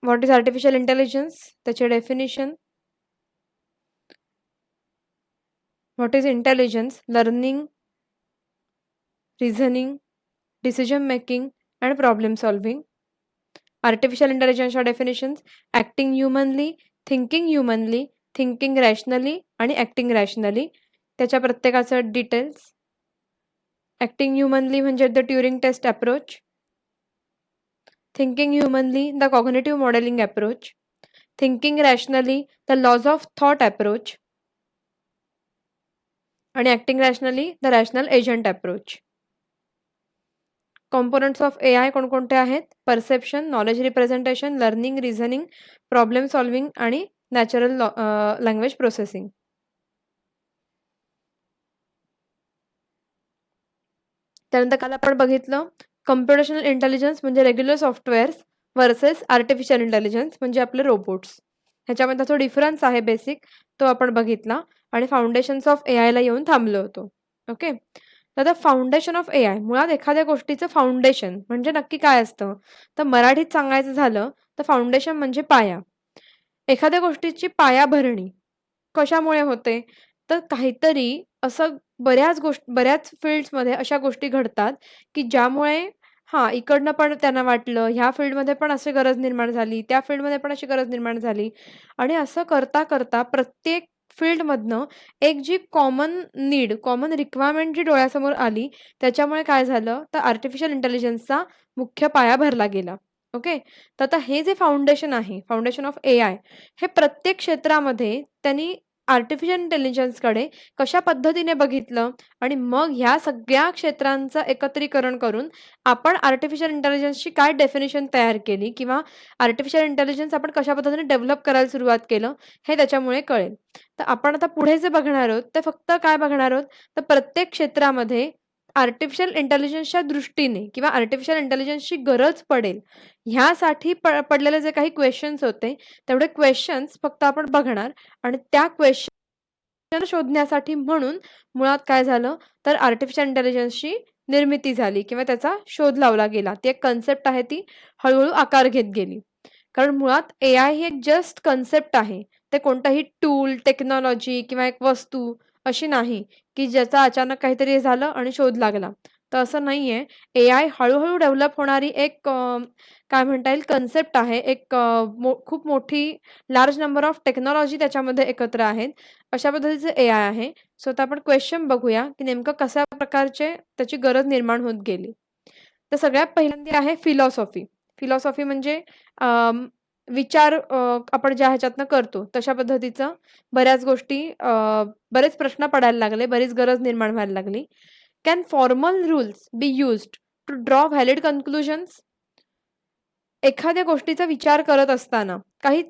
What is artificial intelligence, त्याचे definition. What is intelligence, learning, reasoning, decision making and problem solving. Artificial इंटेलिजन्सच्या definitions: acting humanly, thinking rationally आणि acting rationally. त्याच्या प्रत्येकाचं details. Acting humanly म्हणजे the Turing test approach. Thinking humanly the cognitive modelling approach. Thinking rationally the laws of thought approach. आणि acting rationally the rational agent approach. Components of AI कोणकोणते आहेत? Perception, knowledge representation, learning, reasoning, problem solving आणि natural language processing. त्यानंतर काल आपण बघितलं computational intelligence म्हणजे regular softwares versus artificial intelligence म्हणजे आपले रोबोट्स. ह्याच्यामध्ये जो डिफरन्स आहे बेसिक तो आपण बघितला आणि फाउंडेशन्स ऑफ AIला येऊन थांबलो होतो. ओके. तर फाउंडेशन ऑफ AI, मुळात एखाद्या गोष्टीचं फाउंडेशन म्हणजे नक्की काय असतं? तर मराठीत सांगायचं झालं तर फाउंडेशन म्हणजे पाया. एखाद्या गोष्टीची पायाभरणी कशामुळे होते? तर काहीतरी असं बऱ्याच फील्ड्समध्ये अशा गोष्टी घडतात की ज्यामुळे इकडनं पण त्यांना वाटलं, ह्या फील्डमध्ये पण अशी गरज निर्माण झाली, त्या फील्डमध्ये पण अशी गरज निर्माण झाली आणि असं करता करता प्रत्येक फील्डमधनं एक जी कॉमन रिक्वायरमेंट जी डोळ्यासमोर आली, त्याच्यामुळे काय झालं तर आर्टिफिशियल इंटेलिजन्सचा मुख्य पाया भरला गेला. ओके. तर आता हे जे फाउंडेशन आहे, फाउंडेशन ऑफ AI, हे प्रत्येक क्षेत्रामध्ये त्यांनी आर्टिफिशियल इंटेलिजन्सकडे कशा पद्धतीने बघितलं आणि मग ह्या सगळ्या क्षेत्रांचं एकत्रीकरण करून आपण आर्टिफिशियल इंटेलिजन्सची काय डेफिनेशन तयार केली किंवा आर्टिफिशियल इंटेलिजन्स आपण कशा पद्धतीने डेव्हलप करायला सुरुवात केलं हे त्याच्यामुळे कळेल. तर आपण आता पुढे जे बघणार आहोत ते फक्त काय बघणार आहोत तर प्रत्येक क्षेत्रामध्ये आर्टिफिशियल इंटेलिजन्सच्या दृष्टीने किंवा आर्टिफिशियल इंटेलिजन्सची गरज पडेल ह्यासाठी पडलेले जे काही क्वेश्चन्स होते तेवढे क्वेश्चन्स फक्त आपण बघणार आणि त्या क्वेश्चन शोधण्यासाठी म्हणून मुळात काय झालं तर आर्टिफिशियल इंटेलिजन्सची निर्मिती झाली किंवा त्याचा शोध लावला गेला. ती एक कन्सेप्ट आहे, ती हळूहळू आकार घेत गेली. कारण मुळात AI ही एक जस्ट कन्सेप्ट आहे. ते कोणताही टूल, टेक्नॉलॉजी किंवा एक वस्तू अशी नाही की ज्याचा अचानक काहीतरी झालं आणि शोध लागला. तर असं नाहीये. AI हळूहळू डेव्हलप होणारी एक काय म्हणता येईल कन्सेप्ट आहे. एक खूप मोठी लार्ज नंबर ऑफ टेक्नॉलॉजी त्याच्यामध्ये एकत्र आहेत. अशा पद्धतीचे AI आहे. सो आता आपण क्वेश्चन बघूया की नेमकं कशा प्रकारचे त्याची गरज निर्माण होत गेली. तर सगळ्यात पहिल्यांदा आहे फिलॉसॉफी. फिलॉसॉफी म्हणजे विचार आपण ज्या ह्याच्यातनं करतो तशा पद्धतीचं बऱ्याच गोष्टी बरेच प्रश्न पडायला लागले, बरीच गरज निर्माण व्हायला लागली. Can formal rules be used to draw valid conclusions? एखाद्या गोष्टीचा विचार करत असताना काही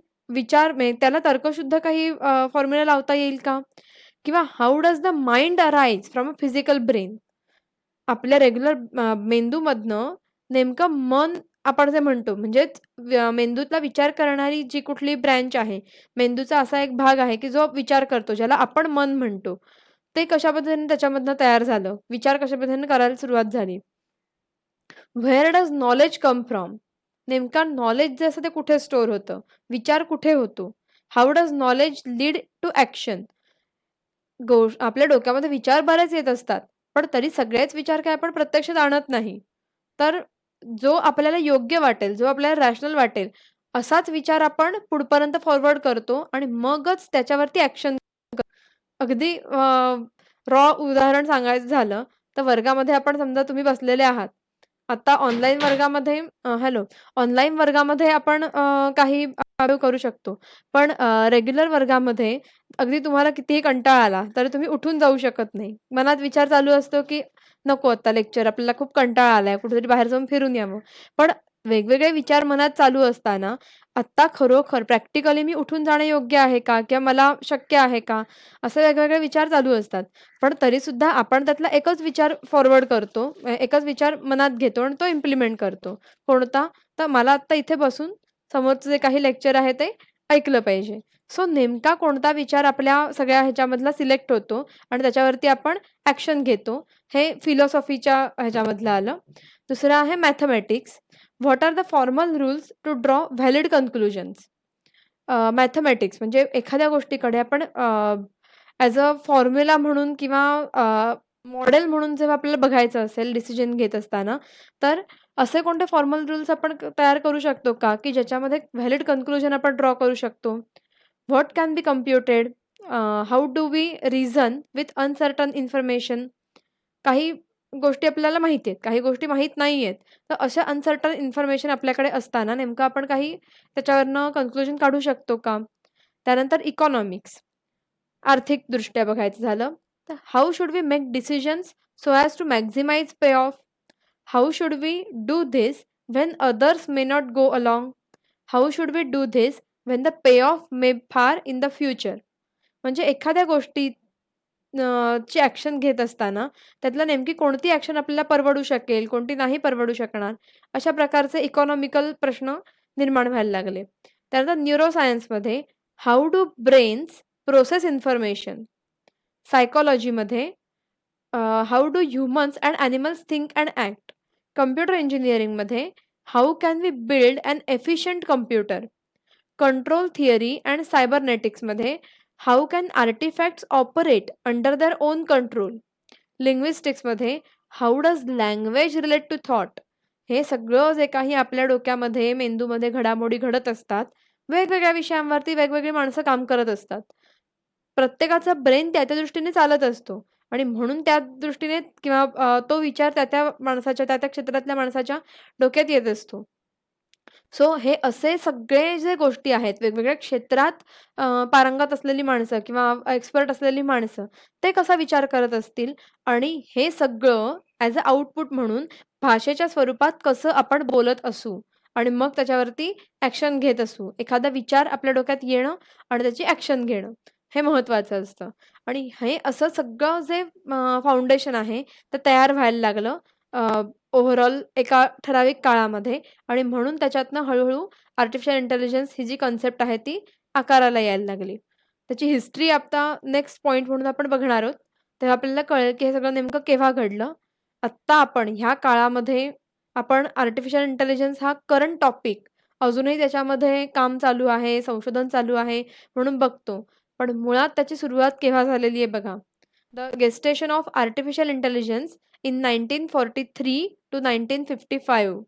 त्याला तर्कशुद्ध काही फॉर्म्युला लावता येईल का? किंवा how does the mind arise from a physical brain? आपल्या रेग्युलर मेंदूमधनं नेमकं मन आपण जे म्हणतो म्हणजेच मेंदूतला विचार करणारी जी कुठली ब्रँच आहे, मेंदूचा असा एक भाग आहे की जो विचार करतो, ज्याला आपण मन म्हणतो. ते कशा पद्धतीने त्याच्यामधनं तयार झालं? विचार कशा पद्धतीने करायला सुरुवात झाली? Where does knowledge come from? नेमका नॉलेज जे असतं ते कुठे स्टोअर होतं? विचार कुठे होतो? How does knowledge lead to action? आपल्या डोक्यामध्ये विचार बरेच येत असतात, पण तरी सगळेच विचार काय आपण प्रत्यक्षात आणत नाही. तर जो आपल्याला योग्य वाटेल, जो आपल्याला रॅशनल वाटेल, असाच विचार आपण पुढपर्यंत फॉरवर्ड करतो आणि मगच त्याच्यावरती ॲक्शन. अगदी रॉ उदाहरण सांगायचं झालं, तर वर्गामध्ये आपण समजा तुम्ही बसलेले आहात. आता ऑनलाईन वर्गामध्ये ऑनलाईन वर्गामध्ये आपण काही करू शकतो. पण रेग्युलर वर्गामध्ये अगदी तुम्हाला कितीही कंटाळा आला, तरी तुम्ही उठून जाऊ शकत नाही. मनात विचार चालू असतो, की नको आता लेक्चर, आपल्याला खूप कंटाळा आलाय, कुठेतरी बाहेर जाऊन फिरून यावं. पण वेगवेगळे विचार मनात चालू असताना आत्ता खरोखर प्रॅक्टिकली मी उठून जाणं योग्य आहे का? किंवा मला शक्य आहे का? असे वेगवेगळे विचार चालू असतात. पण तरीसुद्धा आपण त्यातला एकच विचार फॉरवर्ड करतो. एकच विचार मनात घेतो आणि तो इम्प्लिमेंट करतो. कोणता? तर मला आत्ता इथे बसून समोरचं जे काही लेक्चर आहे ते ऐकलं पाहिजे. सो नेमका कोणता विचार आपल्या सगळ्या ह्याच्यामधला सिलेक्ट होतो आणि त्याच्यावरती आपण ॲक्शन घेतो. हे फिलॉसॉफीच्या ह्याच्यामधलं आलं. दुसरं आहे mathematics. What are the formal rules to draw valid conclusions. Mathematics म्हणजे एखाद्या गोष्टीकडे आपण ॲज अ फॉर्म्युला म्हणून किंवा मॉडेल म्हणून जेव्हा आपल्याला बघायचं असेल डिसिजन घेत असताना, तर असे कोणते फॉर्मल रूल्स आपण तयार करू शकतो का, की ज्याच्यामध्ये व्हॅलिड कन्क्लुजन आपण ड्रॉ करू शकतो? What can be computed? How do we reason with uncertain information? काही गोष्टी आपल्याला माहिती आहेत, काही गोष्टी माहीत नाही आहेत. तर अशा अनसर्टन इन्फॉर्मेशन आपल्याकडे असताना नेमकं आपण काही त्याच्यावरनं कन्क्लुजन काढू शकतो का? त्यानंतर इकॉनॉमिक्स, आर्थिकदृष्ट्या बघायचं झालं, तर how should we make decisions so as to maximize payoff? How should we do this when others may not go along? How should we do this when the payoff may far in the future? म्हणजे एखाद्या गोष्टी ची action घेत असताना त्यातलं नेमकी कोणती action आपल्याला परवडू शकेल, कोणती नाही परवडू शकणार, अशा प्रकारचे इकॉनॉमिकल प्रश्न निर्माण व्हायला लागले. त्यानंतर न्यूरोसायन्समध्ये how do brains process information? सायकॉलॉजीमध्ये how do humans and animals think and act? Computer इंजिनिअरिंगमध्ये how can we build an efficient computer? Control theory and सायबरनेटिक्समध्ये how can artefacts operate under their own control? लिंग्विस्टिक्समध्ये how does language relate to thought? हे सगळं जे काही आपल्या डोक्यामध्ये, मेंदूमध्ये घडामोडी घडत असतात, वेगवेगळ्या विषयांवरती वेगवेगळी माणसं काम करत असतात. प्रत्येकाचा ब्रेन त्या दृष्टीने चालत असतो आणि म्हणून त्या दृष्टीने किंवा तो विचार त्या माणसाच्या, त्या क्षेत्रातल्या माणसाच्या डोक्यात येत असतो. सो हे असे सगळे जे गोष्टी आहेत, वेगवेगळ्या क्षेत्रात पारंगत असलेली माणसं किंवा एक्सपर्ट असलेली माणसं, ते कसा विचार करत असतील आणि हे सगळं ॲज अ आउटपुट म्हणून भाषेच्या स्वरूपात कसं आपण बोलत असू आणि मग त्याच्यावरती ॲक्शन घेत असू. एखादा विचार आपल्या डोक्यात येणं आणि त्याची ॲक्शन घेणं, हे महत्त्वाचं असतं. आणि हे असं सगळं जे फाउंडेशन आहे, ते तयार व्हायला लागलं ओव्हरऑल एका ठराविक काळामध्ये आणि म्हणून त्याच्यातनं हळू-हळू आर्टिफिशियल इंटेलिजन्स ही जी कन्सेप्ट आहे ती आकाराला यायला लागली. त्याची हिस्ट्री आता नेक्स्ट पॉइंट म्हणून आपण बघणार आहोत. तेव्हा आपल्याला कळेल की हे सगळं नेमकं केव्हा घडलं. आत्ता आपण ह्या काळामध्ये आपण आर्टिफिशियल इंटेलिजन्स हा करंट टॉपिक अजूनही त्याच्यामध्ये काम चालू आहे, संशोधन चालू आहे म्हणून बघतो. पण मुळात त्याची सुरुवात केव्हा झालेली आहे बघा. The gestation of artificial intelligence in 1943 to 1955.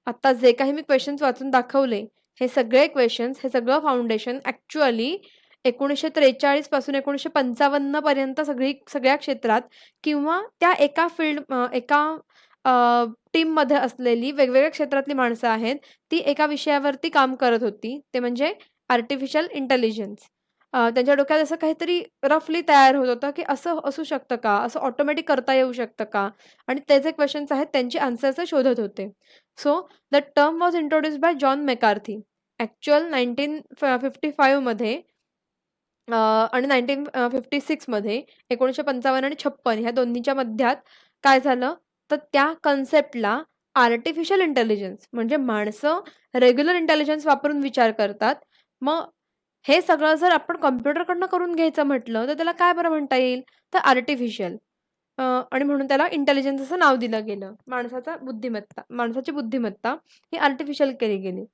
आता जे काही मी क्वेशन्स वाचून दाखवले, हे सगळे क्वेशन्स, हे सगळं फाउंडेशन ॲक्चुअली 1943 पासून 1955 पर्यंत सगळ्या क्षेत्रात किंवा त्या एका एका टीममध्ये असलेली वेगवेगळ्या क्षेत्रातली माणसं आहेत, ती एका विषयावरती काम करत होती. ते म्हणजे आर्टिफिशियल इंटेलिजन्स. त्यांच्या डोक्यात असं काहीतरी रफली तयार होत होतं, की असं असू शकतं का? असं ऑटोमॅटिक करता येऊ शकतं का? आणि ते जे क्वेशन्स आहेत त्यांची आन्सर्स ते शोधत होते. So the term was introduced by John McCarthy. Actual 1955 मध्ये आणि 1956 मध्ये 1955 आणि 56 ह्या दोन्हीच्या मध्यात काय झालं, तर त्या कन्सेप्टला आर्टिफिशियल इंटेलिजन्स म्हणजे माणसं रेग्युलर इंटेलिजन्स वापरून विचार करतात. मग हे सगळं जर आपण कॉम्प्युटरकडनं करून घ्यायचं म्हटलं, तर त्याला काय बरं म्हणता येईल? तर आर्टिफिशियल आणि म्हणून त्याला इंटेलिजन्स असं नाव दिलं गेलं. माणसाची बुद्धिमत्ता ही आर्टिफिशियल केली गेली.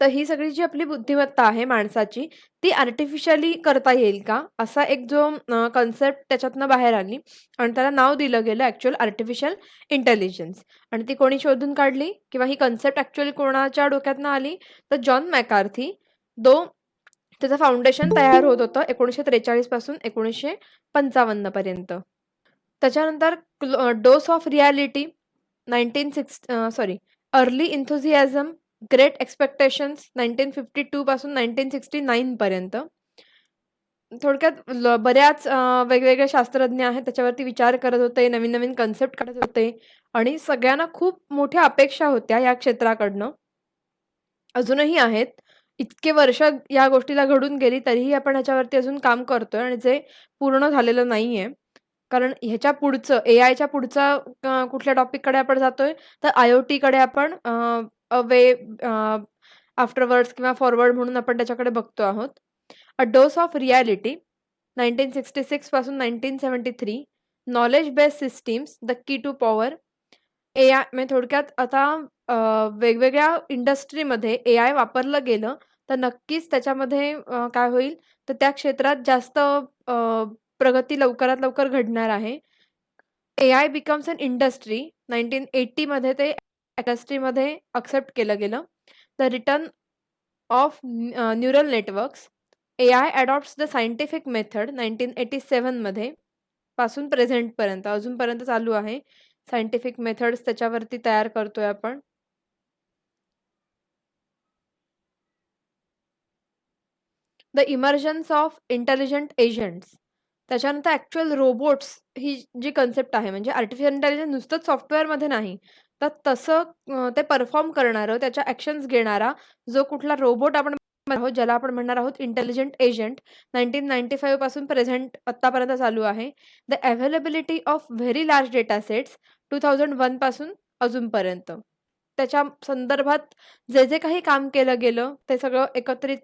तर ही सगळी जी आपली बुद्धिमत्ता आहे माणसाची, ती आर्टिफिशियली करता येईल का? असा एक जो कन्सेप्ट त्याच्यातनं बाहेर आली आणि त्याला नाव दिलं गेलं ॲक्चुअल आर्टिफिशियल इंटेलिजन्स. आणि ती कोणी शोधून काढली किंवा ही कन्सेप्ट ॲक्चुअली कोणाच्या डोक्यातनं आली? तर जॉन मॅकार्थी. त्याचं फाउंडेशन तयार होत होतं 1943 पासून 1955 पर्यंत. त्याच्यानंतर dose of reality 'early enthusiasm', 'great expectations' 1952 पासून 1969 पर्यंत. थोडक्यात बऱ्याच वेगवेगळे शास्त्रज्ञ आहेत त्याच्यावरती विचार करत होते, नवीन-नवीन कन्सेप्ट काढत होते आणि सगळ्यांना खूप मोठ्या अपेक्षा होत्या या क्षेत्राकडनं. अजूनही आहेत. इतके वर्ष या गोष्टीला घडून गेली तरीही आपण ह्याच्यावरती अजून काम करतोय आणि जे पूर्ण झालेलं नाहीये. कारण ह्याच्या पुढचं एआयच्या पुढचा कुठल्या टॉपिककडे आपण जातोय, तर IoTकडे आपण वे आफ्टरवर्ड्स किंवा फॉरवर्ड म्हणून आपण त्याच्याकडे बघतो आहोत. अ डोस ऑफ रिॲलिटी 1966 पासून 1973, knowledge based systems the key to power AI म्हणजे थोडक्यात आता वेगवेगळ्या इंडस्ट्रीमध्ये एआय वापरलं गेलं, तर नक्कीच त्याच्यामध्ये काय होईल, तर त्या क्षेत्रात जास्त प्रगती लवकरात लवकर घडणार आहे. एआय बिकम्स अन इंडस्ट्री 1980 मध्ये ते इंडस्ट्रीमध्ये एक्सेप्ट केलं गेलं. The return of neural networks. AI adopts the scientific method 1987 मध्ये पासून प्रेझेंटपर्यंत अजूनपर्यंत चालू आहे. सायंटिफिक मेथड्स त्याच्यावरती तयार करतोय आपण. The emergence of intelligent agents. त्याच्यानंतर ॲक्चुअल रोबोट्स ही जी कन्सेप्ट आहे, म्हणजे आर्टिफिशियल इंटेलिजन्स नुसतंच सॉफ्टवेअरमध्ये नाही, तर तसं ते परफॉर्म करणारं, त्याच्या ॲक्शन्स घेणारा जो कुठला रोबोट आपण आहोत, ज्याला आपण म्हणणार आहोत इंटेलिजंट एजंट, 1995 पासून प्रेझेंट आत्तापर्यंत चालू आहे. The availability of very large data sets 2001 पासून अजूनपर्यंत. त्याच्या संदर्भात जे काही काम केलं गेलं, ते सगळं एकत्रित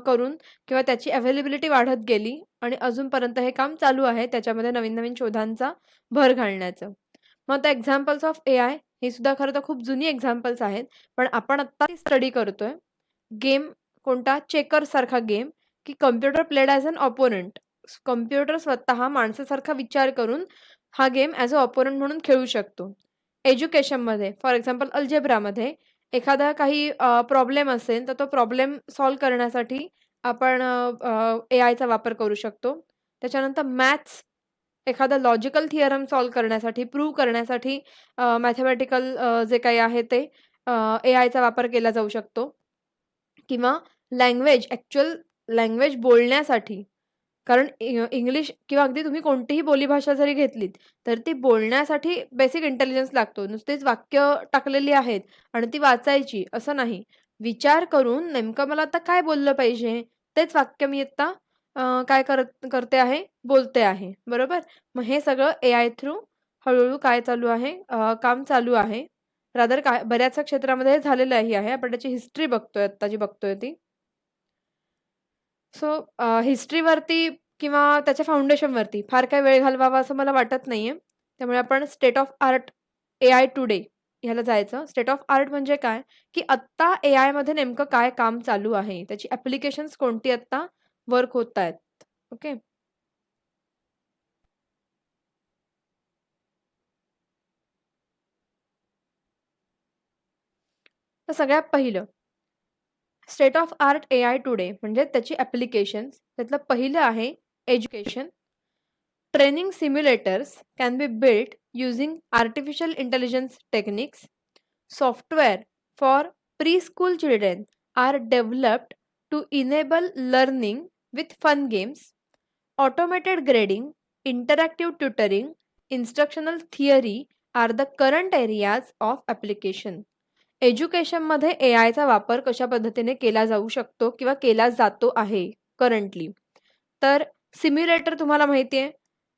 करून किंवा त्याची अवेलेबिलिटी वाढत गेली आणि अजूनपर्यंत हे काम चालू आहे त्याच्यामध्ये नवीन-नवीन शोधांचा भर घालण्याचं. मग आता एक्झाम्पल्स ऑफ एआय ही सुद्धा खरं तर खूप जुनी एक्झाम्पल्स आहेत. पण आपण आत्ता स्टडी करतोय. गेम कोणता? चेकर्स सारखा गेम, की computer played as an opponent. Computer स्वतः माणसासारखा विचार करून हा गेम ॲज अ ऑपोनंट म्हणून खेळू शकतो. एज्युकेशनमध्ये फॉर एक्झाम्पल अल्जेब्रामध्ये एखादा काही प्रॉब्लेम असेल, तर तो प्रॉब्लेम सॉल्व्ह करण्यासाठी आपण एआयचा वापर करू शकतो. त्याच्यानंतर मॅथ्स, एखादा लॉजिकल थिअरम सॉल्व्ह करण्यासाठी, प्रूव्ह करण्यासाठी मॅथेमॅटिकल जे काही आहे ते एआयचा वापर केला जाऊ शकतो. किंवा लँग्वेज, ॲक्चुअल लँग्वेज बोलण्यासाठी. कारण इंग्लिश किंवा अगदी तुम्ही कोणतीही बोलीभाषा जरी घेतलीत, तर ती बोलण्यासाठी बेसिक इंटेलिजन्स लागतो. नुसतीच वाक्य टाकलेली आहेत आणि ती वाचायची असं नाही. विचार करून नेमकं मला आता काय बोललं पाहिजे, तेच वाक्य मी आत्ता काय करते आहे, बोलते आहे. बरोबर? मग हे सगळं एआय थ्रू हळू काय चालू आहे, काम चालू आहे. रादर काय बऱ्याचशा क्षेत्रामध्ये झालेलंही आहे. आपण त्याची हिस्ट्री बघतोय, आत्ता जी बघतोय ती. सो हिस्ट्रीवरती किंवा त्याच्या फाउंडेशनवरती फार काही वेळ घालवावा असं मला वाटत नाहीये. त्यामुळे आपण state of art AI today ह्याला जायचं. स्टेट ऑफ आर्ट म्हणजे काय, की आत्ता एआयमध्ये नेमकं काय काम चालू आहे? त्याची ॲप्लिकेशन्स कोणती आत्ता वर्क होतायत? ओके. तर सगळ्यात पहिलं state of art AI today म्हणजे त्याची ॲप्लिकेशन्स. त्यातलं पहिलं आहे education. Training simulators can be built using artificial intelligence techniques. Software for preschool children are developed to enable learning with fun games. Automated grading, interactive tutoring, instructional theory are the current areas of application. एज्युकेशनमध्ये एआयचा वापर कशा पद्धतीने केला जाऊ शकतो किंवा केला जातो आहे करंटली. तर सिम्युलेटर तुम्हाला माहिती आहे,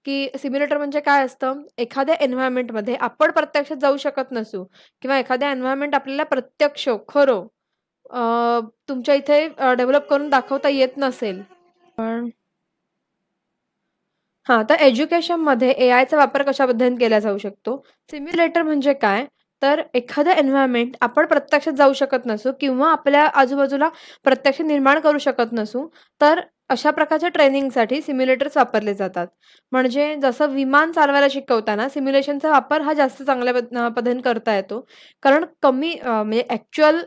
की सिम्युलेटर म्हणजे काय असतं? एखाद्या एन्व्हायर्नमेंटमध्ये आपण प्रत्यक्षात जाऊ शकत नसू किंवा एखाद्या एन्व्हायर्नमेंट आपल्याला प्रत्यक्ष खरं तुमच्या इथे डेव्हलप करून दाखवता येत नसेल. पण हां, तर एज्युकेशनमध्ये एआयचा वापर कशा पद्धतीने केला जाऊ शकतो? सिम्युलेटर म्हणजे काय? तर एखादं एन्व्हायर्नमेंट आपण प्रत्यक्षात जाऊ शकत नसू किंवा आपल्या आजूबाजूला प्रत्यक्ष निर्माण करू शकत नसू, तर अशा प्रकारच्या ट्रेनिंगसाठी सिम्युलेटर्स वापरले जातात. म्हणजे जसं विमान चालवायला शिकवताना सिम्युलेशनचा वापर हा जास्त चांगल्या पद्धतीने करता येतो. कारण कमी म्हणजे ॲक्चुअल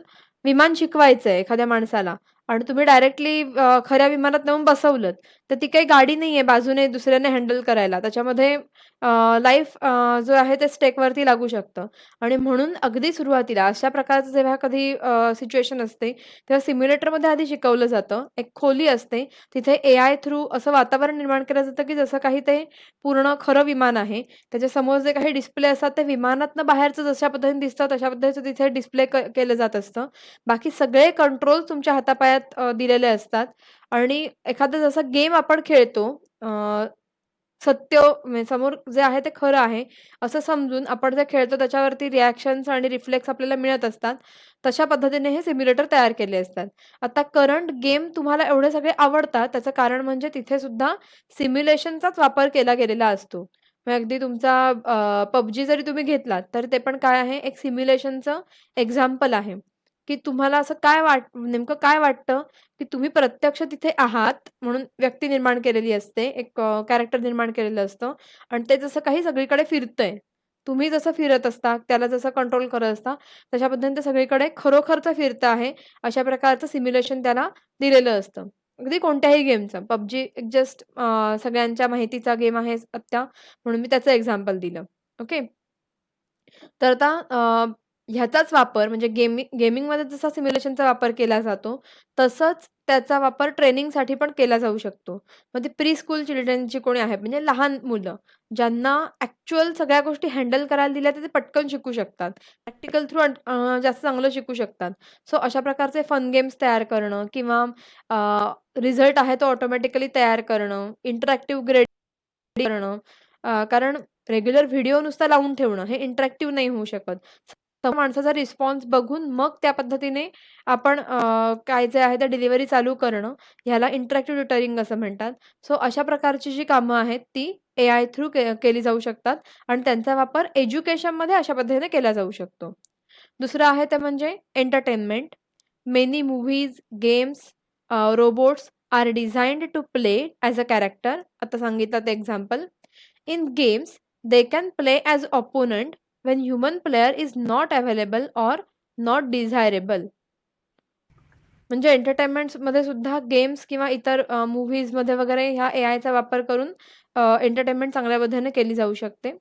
विमान शिकवायचंय एखाद्या माणसाला आणि तुम्ही डायरेक्टली खऱ्या विमानात नेऊन बसवलंत, तर ती काही गाडी नाहीये बाजूने दुसऱ्याने हँडल करायला. त्याच्यामध्ये लाईफ जो आहे ते स्टेकवरती लागू शकतं आणि म्हणून अगदी सुरुवातीला अशा प्रकारचं जेव्हा कधी सिच्युएशन असते, तेव्हा सिम्युलेटरमध्ये आधी शिकवलं जातं. एक खोली असते. तिथे एआय थ्रू असं वातावरण निर्माण केलं जातं, की जसं काही ते पूर्ण खरं विमान आहे. त्याच्यासमोर जे काही डिस्प्ले असतात, ते विमानातनं बाहेरचं जशा पद्धतीने दिसतं, तशा पद्धतीचं तिथे डिस्प्ले केलं जात असतं. बाकी सगळे कंट्रोल तुमच्या हातापायात दिलेले असतात आणि एखादा जसा गेम आपण खेळतो सत्य म्हणजे समोर जे आहे ते खरं आहे, असं समजून आपण जे खेळतो त्याच्यावरती रिएक्शन्स आणि रिफ्लेक्स आपल्याला मिळत असतात. तशा पद्धतीने हे सिम्युलेटर तयार केले असतात. आता करंट गेम तुम्हाला एवढे सगळे आवडतात, त्याचं कारण म्हणजे तिथे सुद्धा सिम्युलेशनचाच वापर केला गेलेला असतो. मग अगदी तुमचा PUBG जरी तुम्ही घेतलात, तर ते पण काय आहे, एक सिम्युलेशनचं एक्झाम्पल आहे, की तुम्हाला असं नेमकं काय वाटतं, की तुम्ही प्रत्यक्ष तिथे आहात म्हणून व्यक्ती निर्माण केलेली असते, एक कॅरेक्टर निर्माण केलेलं असतं आणि ते जसं काही सगळीकडे फिरतंय. तुम्ही जसं फिरत असता, त्याला जसं कंट्रोल करत असता, तशा पद्धतीने ते सगळीकडे खरोखरचं फिरतं आहे, अशा प्रकारचं सिम्युलेशन त्याला दिलेलं असतं. अगदी कोणत्याही गेमचं. PUBG जस्ट सगळ्यांच्या माहितीचा गेम आहे आत्ता, म्हणून मी त्याचं एक्झाम्पल दिलं. ओके. तर आता ह्याचाच वापर म्हणजे गेमिंगमध्ये जसा सिम्युलेशनचा वापर केला जातो, तसंच त्याचा वापर ट्रेनिंगसाठी पण केला जाऊ शकतो. मग ते प्री-स्कूल चिल्ड्रन जी कोणी आहेत, म्हणजे लहान मुलं, ज्यांना ॲक्चुअल सगळ्या गोष्टी हँडल करायला दिल्या, तर ते पटकन शिकू शकतात. प्रॅक्टिकल थ्रू जास्त चांगलं शिकू शकतात. सो अशा प्रकारचे फन गेम्स तयार करणं किंवा रिझल्ट आहे तो ऑटोमॅटिकली तयार करणं, इंटरॅक्टिव्ह करणं. कारण रेग्युलर व्हिडिओ नुसता लावून ठेवणं हे इंटरॅक्टिव्ह नाही होऊ शकत. माणसाचा रिस्पॉन्स बघून मग त्या पद्धतीने आपण काय जे आहे ते डिलिव्हरी चालू करणं, ह्याला इंटरॅक्टिव्ह ट्युटरिंग असं म्हणतात. सो अशा प्रकारची जी कामं आहेत ती एआय थ्रू केली जाऊ शकतात आणि त्यांचा वापर एज्युकेशनमध्ये अशा पद्धतीने केला जाऊ शकतो. दुसरं आहे ते म्हणजे entertainment. Many movies, games, robots are designed to play as a character. आता सांगितलं ते example. In games, they can play as opponent when human player is not available or not desirable. म्हणजे एंटरटेनमेंट्समध्ये सुद्धा गेम्स किंवा इतर मूव्हीजमध्ये वगैरे ह्या एआयचा वापर करून एंटरटेनमेंट चांगल्या पद्धतीने केली जाऊ शकते.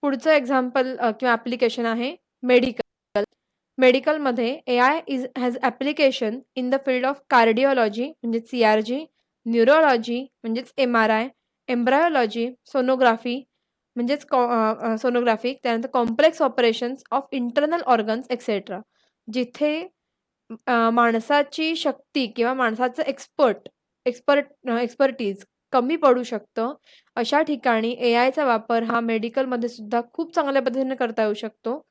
पुढचं एक्झाम्पल किंवा ॲप्लिकेशन आहे मेडिकल. मेडिकलमध्ये AI has application in the field of cardiology म्हणजेच CRG, न्यूरोलॉजी म्हणजेच MRI, एम्ब्रायोलॉजी, सोनोग्राफी म्हणजेच सोनोग्राफी, त्यानंतर complex operations of internal organs etcetera. जिथे माणसाची शक्ती किंवा माणसाचं एक्सपर्टीज कमी पडू शकतं, अशा ठिकाणी एआयचा वापर हा मेडिकलमध्ये सुद्धा खूप चांगल्या पद्धतीने करता येऊ शकतो.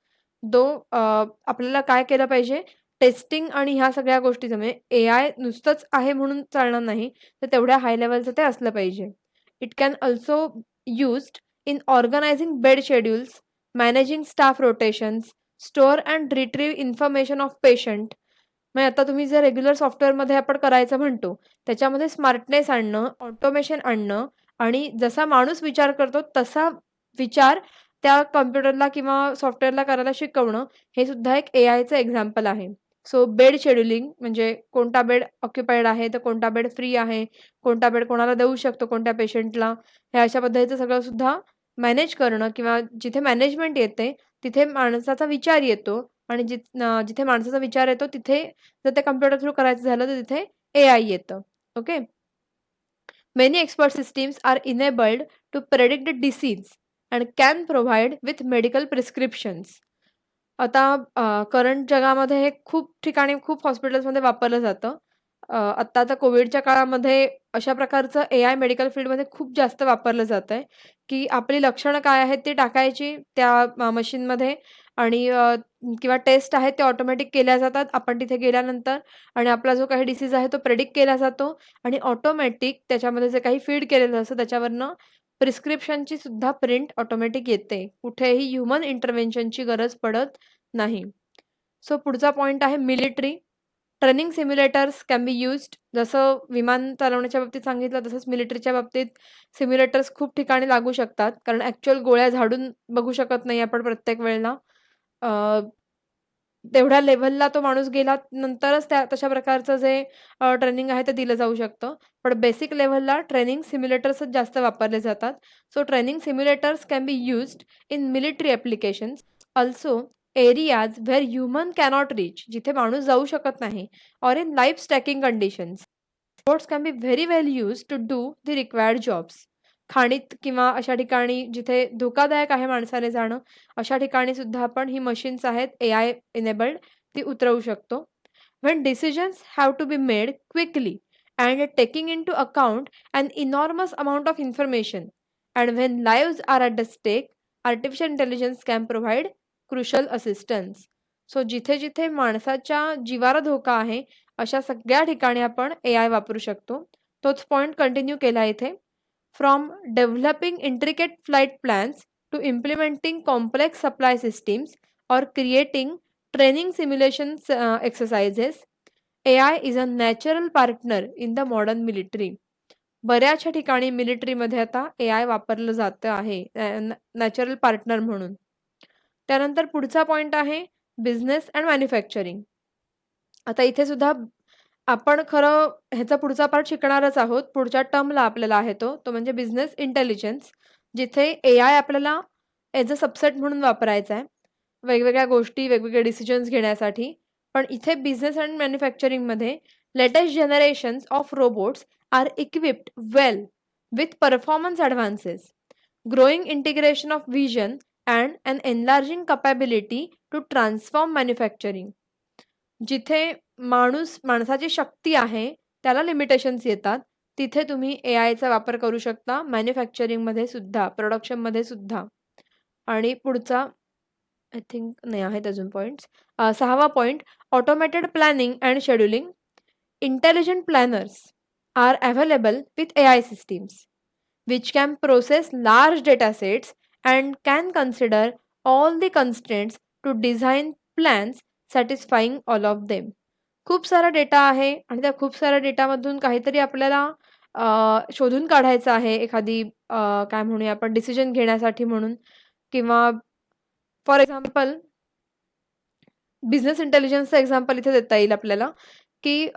दो आपल्याला काय केलं पाहिजे, टेस्टिंग आणि ह्या सगळ्या गोष्टीचं म्हणजे एआय नुसतंच आहे म्हणून चालणार नाही, तर तेवढ्या हाय लेव्हलचं ते असलं पाहिजे. It can also used in organising bed schedules, managing staff rotations, store and retrieve information of patient. म्हणजे आता तुम्ही जे रेग्युलर सॉफ्टवेअरमध्ये आपण करायचं म्हणतो, त्याच्यामध्ये स्मार्टनेस आणणं, ऑटोमेशन आणणं आणि जसा माणूस विचार करतो तसा विचार त्या कॉम्प्युटरला किंवा सॉफ्टवेअरला करायला शिकवणं, हे सुद्धा एक एआयचं एक्झाम्पल आहे. सो बेड शेड्यूलिंग म्हणजे कोणता बेड ऑक्युपाईड आहे, तर कोणता बेड फ्री आहे, कोणता बेड कोणाला देऊ शकतो, कोणत्या पेशंटला, हे अशा पद्धतीचं सगळं सुद्धा मॅनेज करणं किंवा जिथे मॅनेजमेंट येते, तिथे माणसाचा विचार येतो आणि जिथे माणसाचा विचार येतो, तिथे जर ते कॉम्प्युटर थ्रू करायचं झालं, तर तिथे एआय येतं. Okay. Many expert systems are enabled to predict the disease and can provide with medical prescriptions. आता करंट जगामध्ये हे खूप ठिकाणी, खूप हॉस्पिटल्समध्ये वापरलं जातं. आता कोविडच्या काळामध्ये अशा प्रकारचं एआय मेडिकल फील्डमध्ये खूप जास्त वापरलं जातंय, की आपली लक्षणं काय आहेत ती टाकायची त्या मशीनमध्ये आणि किंवा टेस्ट आहेत ते ऑटोमॅटिक केल्या जातात आपण तिथे गेल्यानंतर आणि आपला जो काही डिसीज आहे तो प्रेडिक्ट केला जातो आणि ऑटोमॅटिक त्याच्यामध्ये जे काही फीड केलेलं असतं त्याच्यावरनं प्रिस्क्रिप्शनची सुद्धा प्रिंट ऑटोमॅटिक येते. कुठेही ह्युमन इंटरव्हेन्शनची गरज पडत नाही. सो पुढचा पॉइंट आहे military. Training simulators can be used. जसं विमान चालवण्याच्या बाबतीत सांगितलं तसंच मिलिटरीच्या बाबतीत सिम्युलेटर्स खूप ठिकाणी लागू शकतात. कारण ॲक्चुअल गोळ्या झाडून बघू शकत नाही आपण प्रत्येक वेळेला. तेवढ्या लेव्हलला तो माणूस गेला नंतरच तशा प्रकारचं जे ट्रेनिंग आहे ते दिलं जाऊ शकतं. पण बेसिक लेव्हलला ट्रेनिंग सिम्युलेटर्सच जास्त वापरले जातात. So training simulators can be used in military applications. Also areas where human cannot reach, जिथे माणूस जाऊ शकत नाही, or in life stacking conditions. Robots can be very well used to do the required jobs. खाणीत किंवा अशा ठिकाणी जिथे धोकादायक आहे माणसाने जाणं, अशा ठिकाणी सुद्धा आपण ही मशीन्स आहेत एआय इनेबल्ड, ती उतरवू शकतो. When decisions have to be made quickly and taking into account an enormous amount of information and when lives are at the stake, artificial intelligence can provide crucial assistance. So जिथे-जिथे माणसाच्या जीवाला धोका आहे, अशा सगळ्या ठिकाणी आपण AI वापरू शकतो. तोच पॉइंट कंटिन्यू केला इथे. From developing intricate flight plans to implementing complex supply systems और creating training simulation exercises. AI is a natural partner in the modern military. बऱ्याचशा ठिकाणी मिलिटरीमध्ये आता AI वापरलं जातं आहे नॅचरल पार्टनर म्हणून. त्यानंतर पुढचा पॉइंट आहे बिझनेस अँड मॅन्युफॅक्चरिंग. आता इथे सुद्धा आपण खरं ह्याचा पुढचा पार्ट शिकणारच आहोत. पुढच्या टर्मला आपल्याला आहे तो म्हणजे बिझनेस इंटेलिजन्स, जिथे AI आपल्याला ॲज अ सबसेट म्हणून वापरायचा आहे वेगवेगळ्या गोष्टी, वेगवेगळे डिसिजन्स घेण्यासाठी. पण इथे बिझनेस अँड मॅन्युफॅक्चरिंगमध्ये latest generations of robots are equipped well with performance advances, growing integration of vision and an enlarging capability to transform manufacturing. जिथे माणसाची शक्ती आहे त्याला लिमिटेशन्स येतात, तिथे तुम्ही AIचा वापर करू शकता मॅन्युफॅक्चरिंगमध्ये सुद्धा, प्रोडक्शनमध्ये सुद्धा. आणि पुढचा आय थिंक नाही आहेत अजून पॉईंट्स. 6वा point automated planning and scheduling. Intelligent planners are available with AI systems which can process large data sets and can consider all the constraints to design plans satisfying all of them. खूप सारा data आहे आणि त्या खूप साऱ्या डेटामधून काहीतरी आपल्याला शोधून काढायचं आहे एखादी काय म्हणूया आपण डिसिजन घेण्यासाठी म्हणून, किंवा फॉर एक्झाम्पल बिझनेस इंटेलिजन्सचं एक्झाम्पल इथे देता येईल आपल्याला, की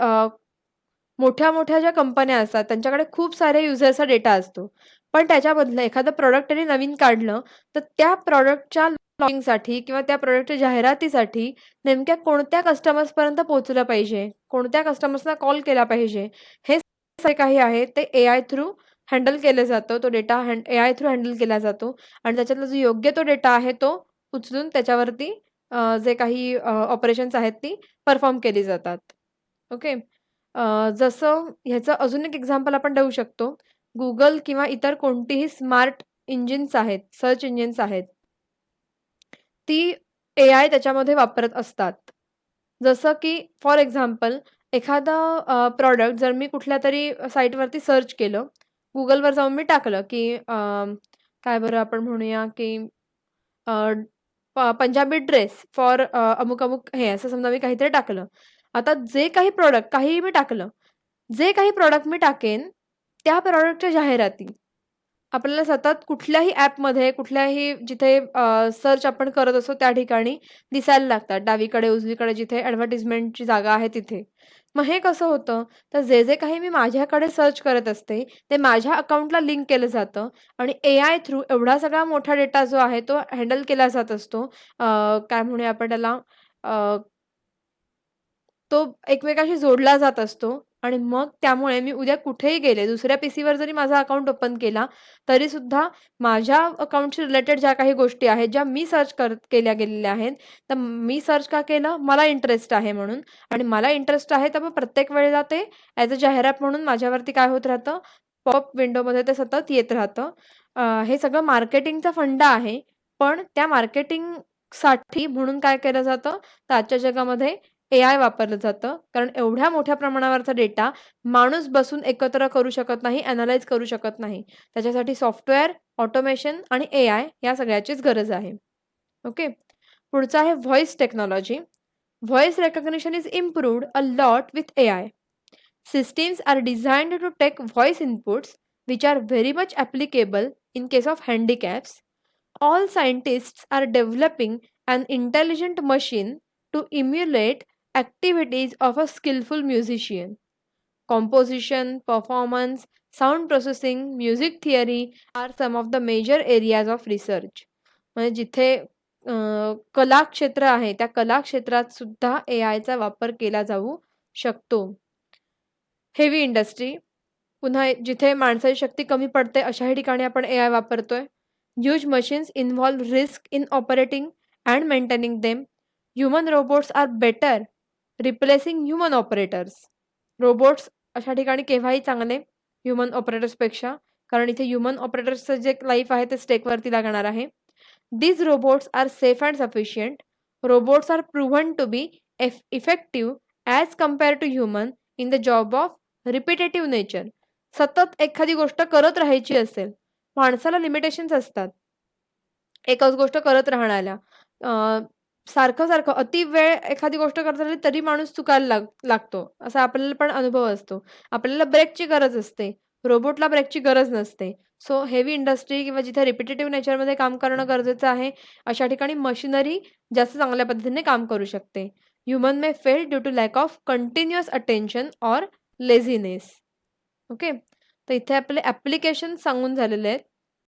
मोठ्या ज्या कंपन्या असतात त्यांच्याकडे खूप सारे युजर्सचा डेटा असतो. पण त्याच्यामधलं एखादं प्रॉडक्ट त्यांनी नवीन काढलं तर त्या प्रॉडक्टच्या लॉन्चिंगसाठी किंवा त्या प्रॉडक्टच्या जाहिरातीसाठी नेमक्या कोणत्या कस्टमर्सपर्यंत पोहोचलं पाहिजे, कोणत्या कस्टमर्सना कॉल केला पाहिजे, हे सगळे काही आहे ते AI थ्रू हँडल केलं जातं. तो डेटा AI थ्रू हँडल केला जातो आणि त्याच्यातला जो योग्य तो डेटा आहे तो उचलून त्याच्यावरती जे काही ऑपरेशन्स आहेत ती परफॉर्म केली जातात. ओके. जसं ह्याचं अजून एक एक्झाम्पल आपण देऊ शकतो. Google किंवा इतर कोणतीही स्मार्ट इंजिन्स आहेत, सर्च इंजिन्स आहेत, ती AI त्याच्यामध्ये वापरत असतात. जसं की फॉर एक्झाम्पल एखादा प्रॉडक्ट जर मी कुठल्यातरी साईटवरती सर्च केलं, Googleवर जाऊन मी टाकलं, की काय बरं आपण म्हणूया, की पंजाबी ड्रेस फॉर अमुक-अमुक हे असं समजा मी काहीतरी टाकलं. आता जे काही प्रॉडक्ट काहीही मी टाकलं, जे काही प्रॉडक्ट मी टाकेन, त्या प्रॉडक्टच्या जाहिराती आपल्याला सतत कुठल्याही ॲपमध्ये, कुठल्याही जिथे सर्च आपण करत असतो त्या ठिकाणी दिसायला लागतात. डावीकडे, उजवीकडे जिथे ॲडव्हर्टाइजमेंटची जागा आहे तिथे. मग हे कसं होतं, तर जे काही मी माझ्याकडे सर्च करत असते, ते माझ्या अकाउंटला लिंक केलं जातं आणि AI थ्रू एवढा सगळा मोठा डेटा जो आहे तो हँडल केला जात असतो. काय म्हणूया आपण त्याला, तो एकमेकांशी जोडला जात असतो आणि मग त्यामुळे मी उद्या कुठेही गेले, दुसऱ्या पीसीवर जरी माझा अकाउंट ओपन केला, तरीसुद्धा माझ्या अकाउंटशी रिलेटेड ज्या काही गोष्टी आहेत, ज्या मी सर्च केल्या गेलेल्या आहेत, तर मी सर्च का केलं? मला इंटरेस्ट आहे म्हणून, आणि मला इंटरेस्ट आहे तर मग प्रत्येक वेळेला ते ॲज अ जाहिरात म्हणून माझ्यावरती काय होत राहतं, पॉपअप विंडोमध्ये ते सतत येत राहतं. हे सगळं मार्केटिंगचा फंडा आहे. पण त्या मार्केटिंगसाठी म्हणून काय केलं जातं, तर आजच्या जगामध्ये AI वापरलं जातं. कारण एवढ्या मोठ्या प्रमाणावरचा डेटा माणूस बसून एकत्र करू शकत नाही, ॲनलाईज करू शकत नाही. त्याच्यासाठी सॉफ्टवेअर, ऑटोमेशन आणि AI या सगळ्याचीच गरज आहे. ओके. पुढचं आहे voice technology. Voice recognition is improved a lot with AI. Systems are designed to take voice inputs, which are very much applicable in case of handicaps. All scientists are developing an intelligent machine to emulate activities of a skillful musician. Composition, performance, sound processing, music theory are some of the major areas of research. म्हणजे जिथे कला क्षेत्र आहे त्या कला क्षेत्रात सुद्धा AIचा वापर केला जाऊ शकतो. हेवी इंडस्ट्री, पुन्हा जिथे माणसाची शक्ती कमी पडते अशाही ठिकाणी आपण AI वापरतोय. Huge machines involve risk in operating and maintaining them. Human robots are better replacing human operators. Robots अशा ठिकाणी केव्हाही चांगले ह्युमन ऑपरेटर्सपेक्षा, कारण इथे ह्युमन ऑपरेटर्सचं जे लाईफ आहे ते स्टेकवरती लागणार आहे. These robots are safe and sufficient. Robots are proven to be effective as compared to human in the job of repetitive nature. सतत एखादी गोष्ट करत राहायची असेल, माणसाला लिमिटेशन्स असतात. एकच गोष्ट करत राहण्याला. सारखं-सारखं अति वेळ एखादी गोष्ट करत राहिली तरी माणूस चुकायला लागतो. असा आपल्याला पण अनुभव असतो. आपल्याला ब्रेकची गरज असते. रोबोटला ब्रेकची गरज नसते. सो हेवी इंडस्ट्री किंवा जिथे रिपिटेटिव्ह नेचरमध्ये काम करणं गरजेचं आहे, अशा ठिकाणी मशिनरी जास्त चांगल्या पद्धतीने काम करू शकते. Human may fail due to lack of continuous attention or laziness. Okay. तर इथे आपले ॲप्लिकेशन सांगून झालेले आहेत.